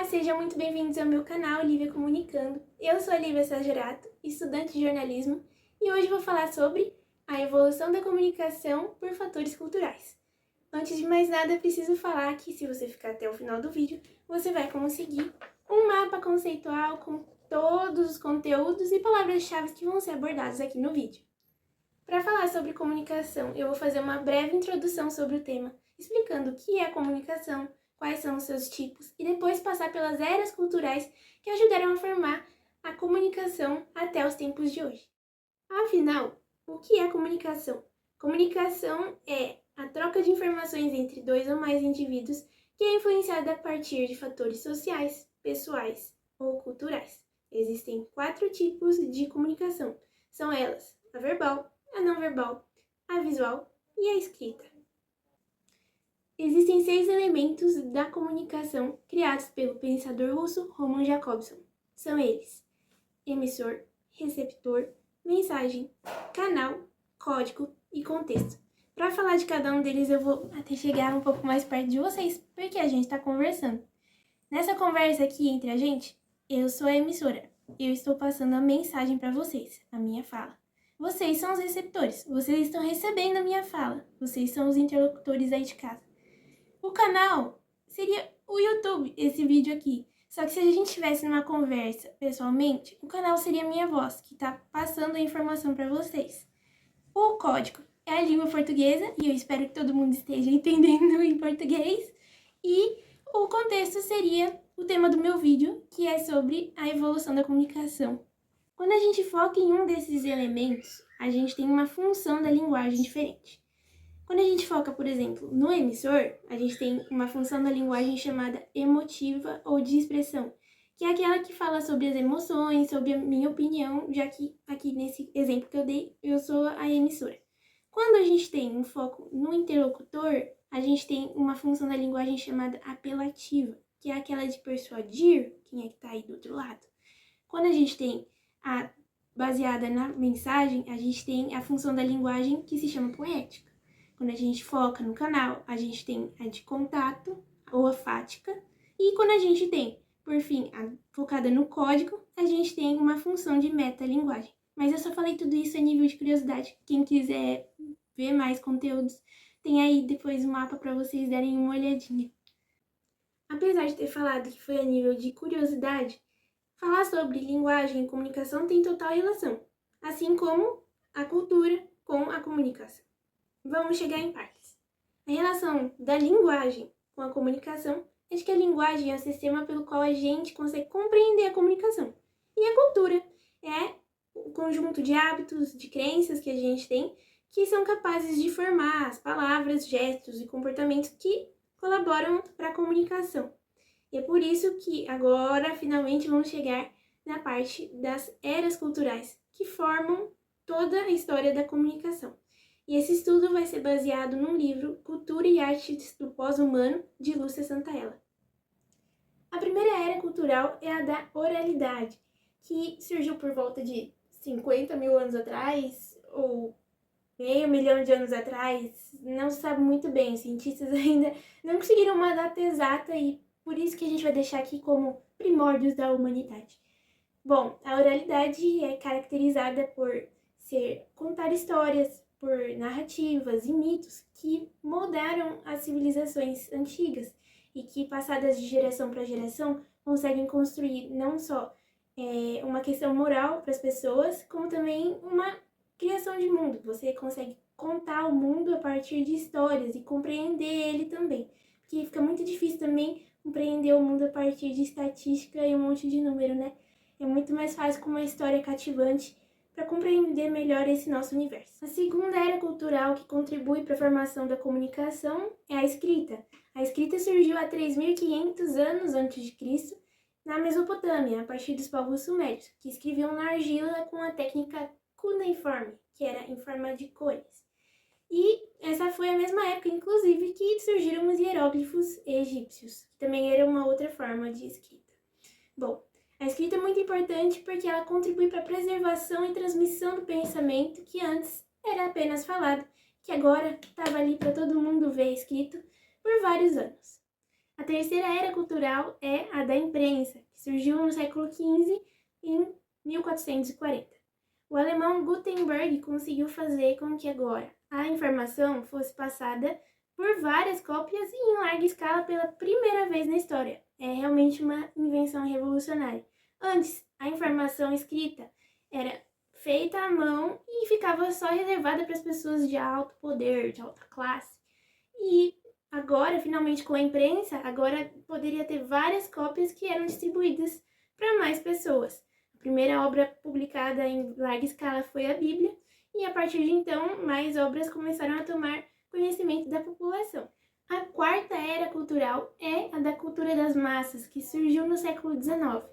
Sejam muito bem-vindos ao meu canal Lívia Comunicando. Eu sou a Lívia Sagerato, estudante de jornalismo, e hoje vou falar sobre a evolução da comunicação por fatores culturais. Antes de mais nada, preciso falar que se você ficar até o final do vídeo, você vai conseguir um mapa conceitual com todos os conteúdos e palavras-chave que vão ser abordados aqui no vídeo. Para falar sobre comunicação, eu vou fazer uma breve introdução sobre o tema, explicando o que é a comunicação, quais são os seus tipos, e depois passar pelas eras culturais que ajudaram a formar a comunicação até os tempos de hoje. Afinal, o que é comunicação? Comunicação é a troca de informações entre dois ou mais indivíduos que é influenciada a partir de fatores sociais, pessoais ou culturais. Existem 4 tipos de comunicação. São elas: a verbal, a não verbal, a visual e a escrita. Existem 6 elementos da comunicação criados pelo pensador russo Roman Jakobson. São eles: emissor, receptor, mensagem, canal, código e contexto. Para falar de cada um deles, eu vou até chegar um pouco mais perto de vocês, porque a gente está conversando. Nessa conversa aqui entre a gente, eu sou a emissora. Eu estou passando a mensagem para vocês, a minha fala. Vocês são os receptores, vocês estão recebendo a minha fala. Vocês são os interlocutores aí de casa. O canal seria o YouTube, esse vídeo aqui. Só que se a gente estivesse numa conversa pessoalmente, o canal seria a minha voz, que está passando a informação para vocês. O código é a língua portuguesa, e eu espero que todo mundo esteja entendendo em português. E o contexto seria o tema do meu vídeo, que é sobre a evolução da comunicação. Quando a gente foca em um desses elementos, a gente tem uma função da linguagem diferente. Quando a gente foca, por exemplo, no emissor, a gente tem uma função da linguagem chamada emotiva ou de expressão, que é aquela que fala sobre as emoções, sobre a minha opinião, já que aqui nesse exemplo que eu dei, eu sou a emissora. Quando a gente tem um foco no interlocutor, a gente tem uma função da linguagem chamada apelativa, que é aquela de persuadir quem é que está aí do outro lado. Quando a gente tem a baseada na mensagem, a gente tem a função da linguagem que se chama poética. Quando a gente foca no canal, a gente tem a de contato ou a fática. E quando a gente tem, por fim, a focada no código, a gente tem uma função de metalinguagem. Mas eu só falei tudo isso a nível de curiosidade. Quem quiser ver mais conteúdos, tem aí depois um mapa para vocês darem uma olhadinha. Apesar de ter falado que foi a nível de curiosidade, falar sobre linguagem e comunicação tem total relação, assim como a cultura com a comunicação. Vamos chegar em partes. A relação da linguagem com a comunicação é de que a linguagem é o sistema pelo qual a gente consegue compreender a comunicação. E a cultura é o conjunto de hábitos, de crenças que a gente tem, que são capazes de formar as palavras, gestos e comportamentos que colaboram para a comunicação. E é por isso que agora, finalmente, vamos chegar na parte das eras culturais, que formam toda a história da comunicação. E esse estudo vai ser baseado num livro, Cultura e Artes do Pós-Humano, de Lúcia Santaella. A primeira era cultural é a da oralidade, que surgiu por volta de 50 mil anos atrás, ou meio milhão de anos atrás, não se sabe muito bem, os cientistas ainda não conseguiram uma data exata e por isso que a gente vai deixar aqui como primórdios da humanidade. Bom, a oralidade é caracterizada por contar histórias, por narrativas e mitos que moldaram as civilizações antigas e que, passadas de geração para geração, conseguem construir não só uma questão moral para as pessoas, como também uma criação de mundo. Você consegue contar o mundo a partir de histórias e compreender ele também, porque fica muito difícil também compreender o mundo a partir de estatística e um monte de número, né? É muito mais fácil com uma história cativante para compreender melhor esse nosso universo. A segunda era cultural que contribui para a formação da comunicação é a escrita. A escrita surgiu há 3.500 anos antes de Cristo na Mesopotâmia, a partir dos povos sumérios, que escreviam na argila com a técnica cuneiforme, que era em forma de cones. E essa foi a mesma época, inclusive, que surgiram os hieróglifos egípcios, que também era uma outra forma de escrita. Bom, a escrita é muito importante porque ela contribui para a preservação e transmissão do pensamento que antes era apenas falado, que agora estava ali para todo mundo ver escrito por vários anos. A terceira era cultural é a da imprensa, que surgiu no século XV, em 1440. O alemão Gutenberg conseguiu fazer com que agora a informação fosse passada por várias cópias e em larga escala pela primeira vez na história. É realmente uma invenção revolucionária. Antes, a informação escrita era feita à mão e ficava só reservada para as pessoas de alto poder, de alta classe. E agora, finalmente com a imprensa, agora poderia ter várias cópias que eram distribuídas para mais pessoas. A primeira obra publicada em larga escala foi a Bíblia, e a partir de então, mais obras começaram a tomar conhecimento da população. A quarta era cultural é a da cultura das massas, que surgiu no século XIX.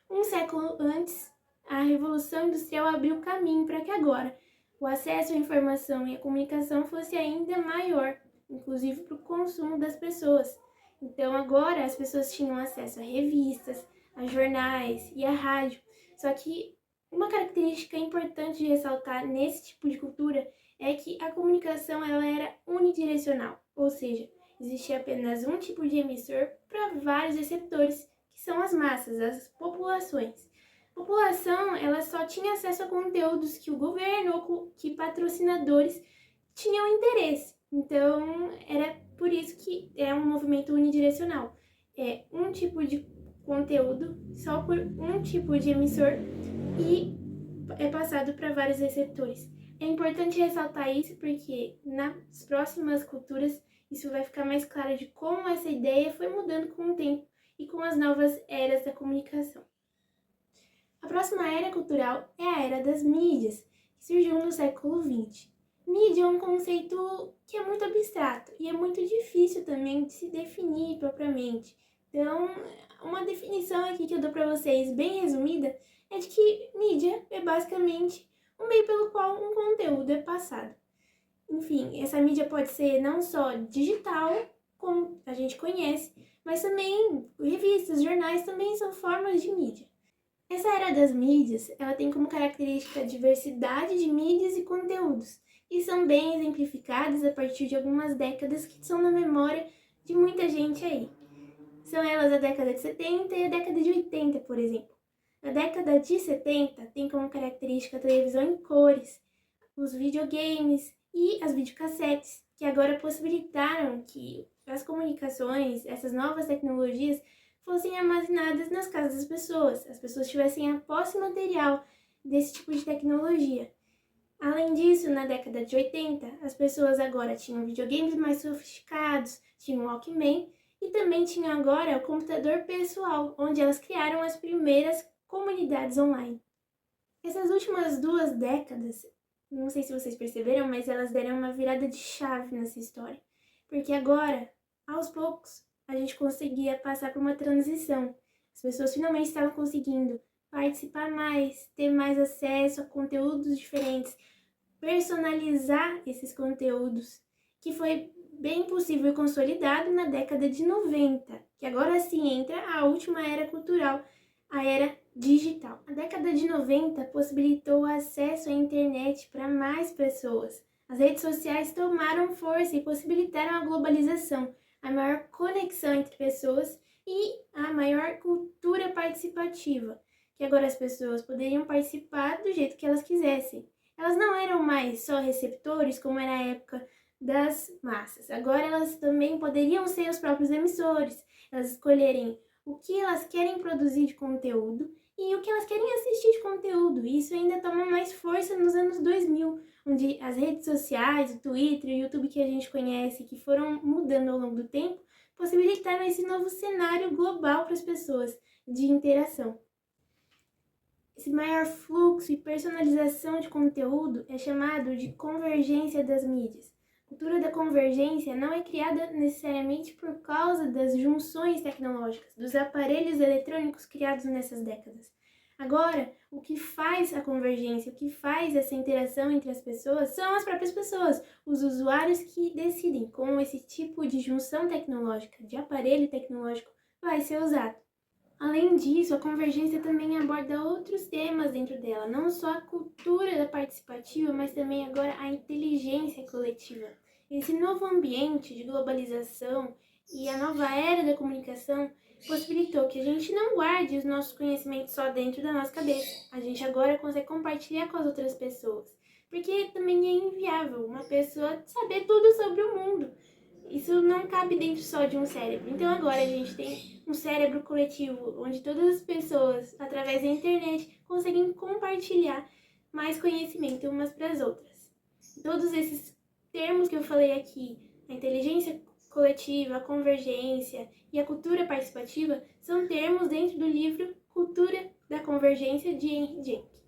Um século antes, a Revolução Industrial abriu caminho para que agora o acesso à informação e à comunicação fosse ainda maior, inclusive para o consumo das pessoas. Então agora as pessoas tinham acesso a revistas, a jornais e a rádio. Só que uma característica importante de ressaltar nesse tipo de cultura é que a comunicação ela era unidirecional, ou seja, existia apenas um tipo de emissor para vários receptores, que são as massas, as populações. A população ela só tinha acesso a conteúdos que o governo ou que patrocinadores tinham interesse. Então, era por isso que é um movimento unidirecional. É um tipo de conteúdo só por um tipo de emissor e é passado para vários receptores. É importante ressaltar isso porque nas próximas culturas isso vai ficar mais claro de como essa ideia foi mudando com o tempo e com as novas eras da comunicação. A próxima era cultural é a era das mídias, que surgiu no século XX. Mídia é um conceito que é muito abstrato e é muito difícil também de se definir propriamente. Então, uma definição aqui que eu dou para vocês, bem resumida, é de que mídia é basicamente um meio pelo qual um conteúdo é passado. Enfim, essa mídia pode ser não só digital, como a gente conhece, mas também revistas, jornais também são formas de mídia. Essa era das mídias, ela tem como característica a diversidade de mídias e conteúdos, e são bem exemplificadas a partir de algumas décadas que são na memória de muita gente aí. São elas a década de 70 e a década de 80, por exemplo. A década de 70 tem como característica a televisão em cores, os videogames e as videocassetes, que agora possibilitaram que as comunicações, essas novas tecnologias, fossem armazenadas nas casas das pessoas, as pessoas tivessem a posse material desse tipo de tecnologia. Além disso, na década de 80, as pessoas agora tinham videogames mais sofisticados, tinham Walkman e também tinham agora o computador pessoal, onde elas criaram as primeiras comunidades online. Essas últimas 2 décadas, não sei se vocês perceberam, mas elas deram uma virada de chave nessa história, porque agora, aos poucos, a gente conseguia passar por uma transição. As pessoas finalmente estavam conseguindo participar mais, ter mais acesso a conteúdos diferentes, personalizar esses conteúdos, que foi bem possível e consolidado na década de 90, que agora sim entra a última era cultural, a era digital. A década de 90 possibilitou o acesso à internet para mais pessoas. As redes sociais tomaram força e possibilitaram a globalização, a maior conexão entre pessoas e a maior cultura participativa, que agora as pessoas poderiam participar do jeito que elas quisessem. Elas não eram mais só receptores, como era a época das massas. Agora elas também poderiam ser os próprios emissores, elas escolherem o que elas querem produzir de conteúdo e o que elas querem assistir de conteúdo. E isso ainda toma mais força nos anos 2000, onde as redes sociais, o Twitter, o YouTube que a gente conhece, que foram mudando ao longo do tempo, possibilitaram esse novo cenário global para as pessoas de interação. Esse maior fluxo e personalização de conteúdo é chamado de convergência das mídias. A cultura da convergência não é criada necessariamente por causa das junções tecnológicas, dos aparelhos eletrônicos criados nessas décadas. Agora, o que faz a convergência, o que faz essa interação entre as pessoas são as próprias pessoas, os usuários que decidem como esse tipo de junção tecnológica, de aparelho tecnológico, vai ser usado. Além disso, a convergência também aborda outros temas dentro dela, não só a cultura da participativa, mas também agora a inteligência coletiva. Esse novo ambiente de globalização E a nova era da comunicação possibilitou que a gente não guarde os nossos conhecimentos só dentro da nossa cabeça. A gente agora consegue compartilhar com as outras pessoas. Porque também é inviável uma pessoa saber tudo sobre o mundo. Isso não cabe dentro só de um cérebro. Então agora a gente tem um cérebro coletivo, onde todas as pessoas, através da internet, conseguem compartilhar mais conhecimento umas para as outras. Todos esses termos que eu falei aqui, a inteligência coletiva, a convergência e a cultura participativa, são termos dentro do livro Cultura da Convergência, de Henry Jenkins.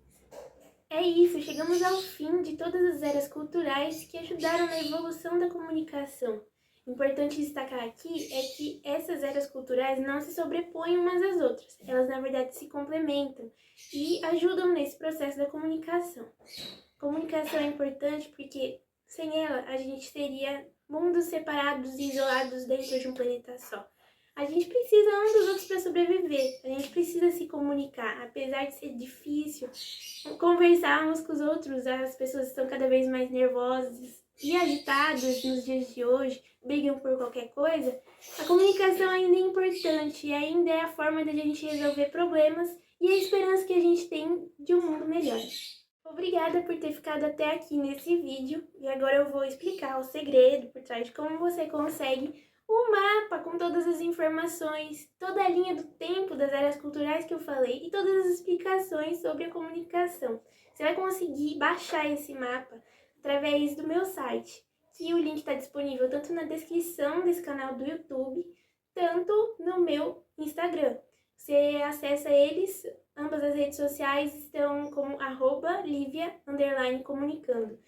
É isso, chegamos ao fim de todas as eras culturais que ajudaram na evolução da comunicação. Importante destacar aqui é que essas eras culturais não se sobrepõem umas às outras, elas na verdade se complementam e ajudam nesse processo da comunicação. Comunicação é importante porque sem ela a gente teria mundos separados e isolados dentro de um planeta só. A gente precisa um dos outros para sobreviver, a gente precisa se comunicar, apesar de ser difícil conversar uns com os outros, as pessoas estão cada vez mais nervosas e agitadas nos dias de hoje, brigam por qualquer coisa. A comunicação ainda é importante e ainda é a forma da gente resolver problemas e a esperança que a gente tem de um mundo melhor. Obrigada por ter ficado até aqui nesse vídeo e agora eu vou explicar o segredo por trás de como você consegue um mapa com todas as informações, toda a linha do tempo das áreas culturais que eu falei e todas as explicações sobre a comunicação. Você vai conseguir baixar esse mapa através do meu site, que o link está disponível tanto na descrição desse canal do YouTube, tanto no meu Instagram. Você acessa eles, ambas as redes sociais estão como @livia_comunicando.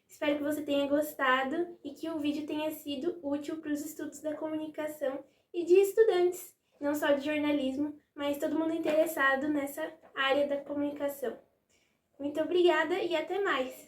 Espero que você tenha gostado e que o vídeo tenha sido útil para os estudos da comunicação e de estudantes, não só de jornalismo, mas todo mundo interessado nessa área da comunicação. Muito obrigada e até mais!